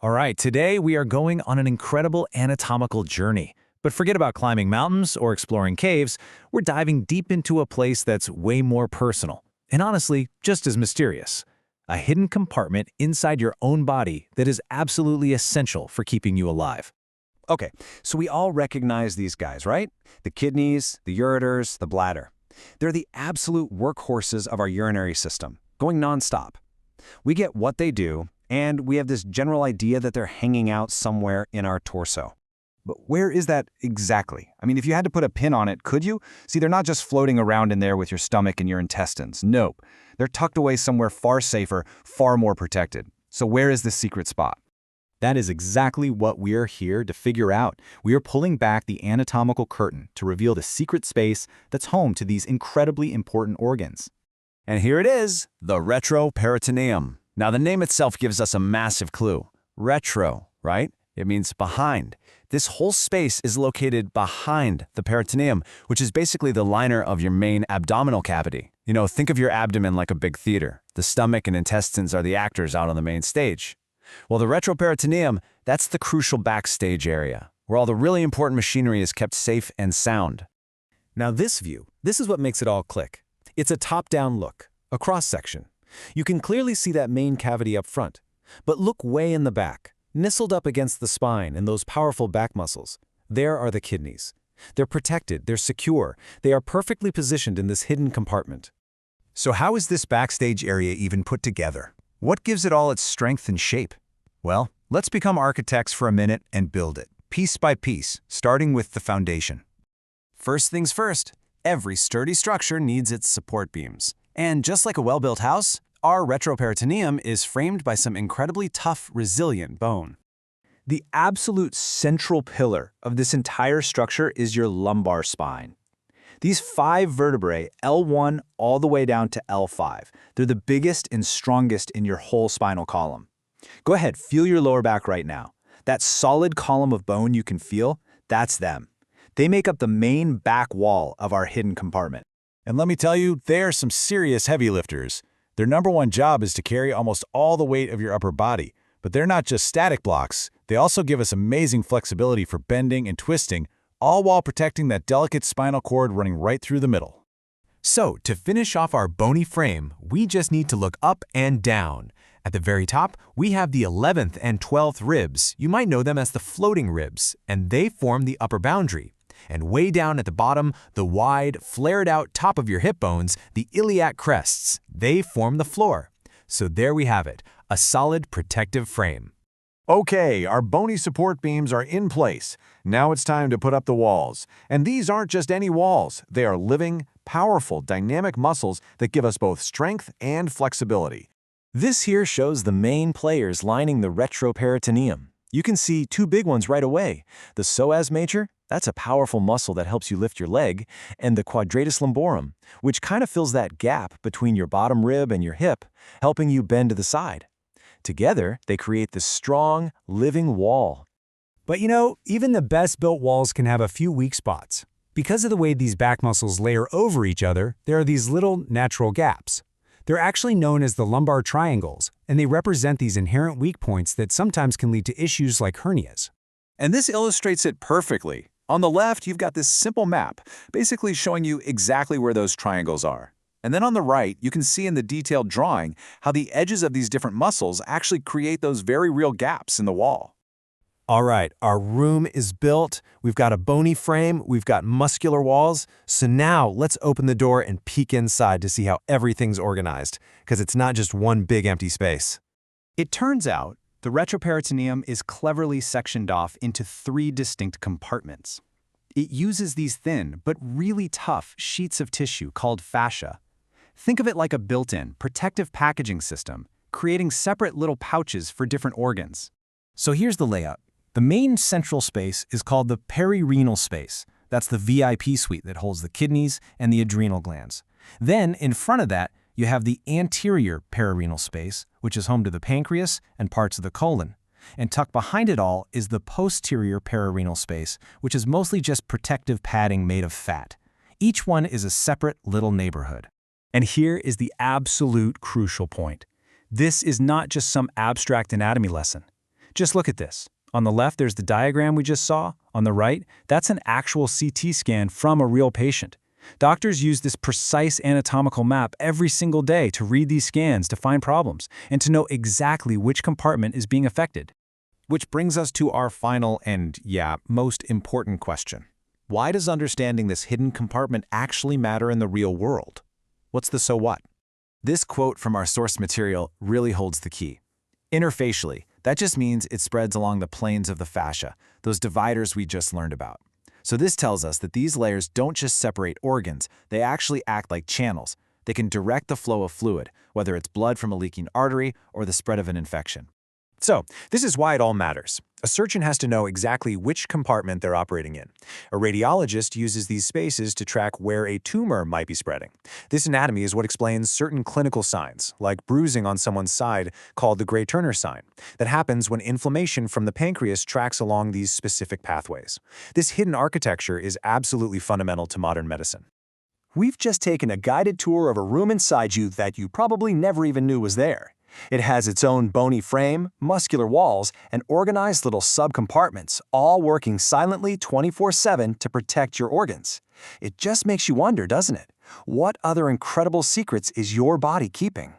All right, today we are going on an incredible anatomical journey. But forget about climbing mountains or exploring caves, we're diving deep into a place that's way more personal, and honestly, just as mysterious. A hidden compartment inside your own body that is absolutely essential for keeping you alive. Okay, so we all recognize these guys, right? The kidneys, the ureters, the bladder. They're the absolute workhorses of our urinary system, going nonstop. We get what they do, and we have this general idea that they're hanging out somewhere in our torso. But where is that exactly? I mean, if you had to put a pin on it, could you? See, they're not just floating around in there with your stomach and your intestines. Nope. They're tucked away somewhere far safer, far more protected. So where is this secret spot? That is exactly what we are here to figure out. We are pulling back the anatomical curtain to reveal the secret space that's home to these incredibly important organs. And here it is, the retroperitoneum. Now, the name itself gives us a massive clue. Retro, right? It means behind. This whole space is located behind the peritoneum, which is basically the liner of your main abdominal cavity. Think of your abdomen like a big theater. The stomach and intestines are the actors out on the main stage. Well, the retroperitoneum, that's the crucial backstage area, where all the really important machinery is kept safe and sound. Now this is what makes it all click. It's a top-down look, a cross-section. You can clearly see that main cavity up front. But look way in the back, nestled up against the spine and those powerful back muscles. There are the kidneys. They're protected, they're secure, they are perfectly positioned in this hidden compartment. So how is this backstage area even put together? What gives it all its strength and shape? Well, let's become architects for a minute and build it, piece by piece, starting with the foundation. First things first, every sturdy structure needs its support beams. And just like a well-built house, our retroperitoneum is framed by some incredibly tough, resilient bone. The absolute central pillar of this entire structure is your lumbar spine. These 5 vertebrae, L1 all the way down to L5, they're the biggest and strongest in your whole spinal column. Go ahead, feel your lower back right now. That solid column of bone you can feel, that's them. They make up the main back wall of our hidden compartment. And let me tell you, they are some serious heavy lifters. Their number one job is to carry almost all the weight of your upper body. But they're not just static blocks. They also give us amazing flexibility for bending and twisting, all while protecting that delicate spinal cord running right through the middle. So, to finish off our bony frame, we just need to look up and down. At the very top, we have the 11th and 12th ribs. You might know them as the floating ribs, and they form the upper boundary. And way down at the bottom, the wide, flared-out top of your hip bones, the iliac crests, they form the floor. So there we have it, a solid protective frame. Okay, our bony support beams are in place. Now it's time to put up the walls. And these aren't just any walls. They are living, powerful, dynamic muscles that give us both strength and flexibility. This here shows the main players lining the retroperitoneum. You can see 2 big ones right away. The psoas major, that's a powerful muscle that helps you lift your leg, and the quadratus lumborum, which kind of fills that gap between your bottom rib and your hip, helping you bend to the side. Together, they create this strong, living wall. But even the best-built walls can have a few weak spots. Because of the way these back muscles layer over each other, there are these little natural gaps. They're actually known as the lumbar triangles, and they represent these inherent weak points that sometimes can lead to issues like hernias. And this illustrates it perfectly. On the left, you've got this simple map, basically showing you exactly where those triangles are. And then on the right, you can see in the detailed drawing how the edges of these different muscles actually create those very real gaps in the wall. All right, our room is built. We've got a bony frame, we've got muscular walls. So now let's open the door and peek inside to see how everything's organized, because it's not just one big empty space. It turns out the retroperitoneum is cleverly sectioned off into 3 distinct compartments. It uses these thin but really tough sheets of tissue called fascia. Think of it like a built-in, protective packaging system, creating separate little pouches for different organs. So here's the layout. The main central space is called the perirenal space. That's the VIP suite that holds the kidneys and the adrenal glands. Then, in front of that, you have the anterior perirenal space, which is home to the pancreas and parts of the colon. And tucked behind it all is the posterior perirenal space, which is mostly just protective padding made of fat. Each one is a separate little neighborhood. And here is the absolute crucial point. This is not just some abstract anatomy lesson. Just look at this. On the left, there's the diagram we just saw. On the right, that's an actual CT scan from a real patient. Doctors use this precise anatomical map every single day to read these scans to find problems and to know exactly which compartment is being affected. Which brings us to our final and, most important question. Why does understanding this hidden compartment actually matter in the real world? What's the so what? This quote from our source material really holds the key. Interfacially, that just means it spreads along the planes of the fascia, those dividers we just learned about. So this tells us that these layers don't just separate organs, they actually act like channels. They can direct the flow of fluid, whether it's blood from a leaking artery or the spread of an infection. So, this is why it all matters. A surgeon has to know exactly which compartment they're operating in. A radiologist uses these spaces to track where a tumor might be spreading. This anatomy is what explains certain clinical signs, like bruising on someone's side called the Gray-Turner sign, that happens when inflammation from the pancreas tracks along these specific pathways. This hidden architecture is absolutely fundamental to modern medicine. We've just taken a guided tour of a room inside you that you probably never even knew was there. It has its own bony frame, muscular walls, and organized little subcompartments, all working silently 24/7 to protect your organs. It just makes you wonder, doesn't it? What other incredible secrets is your body keeping?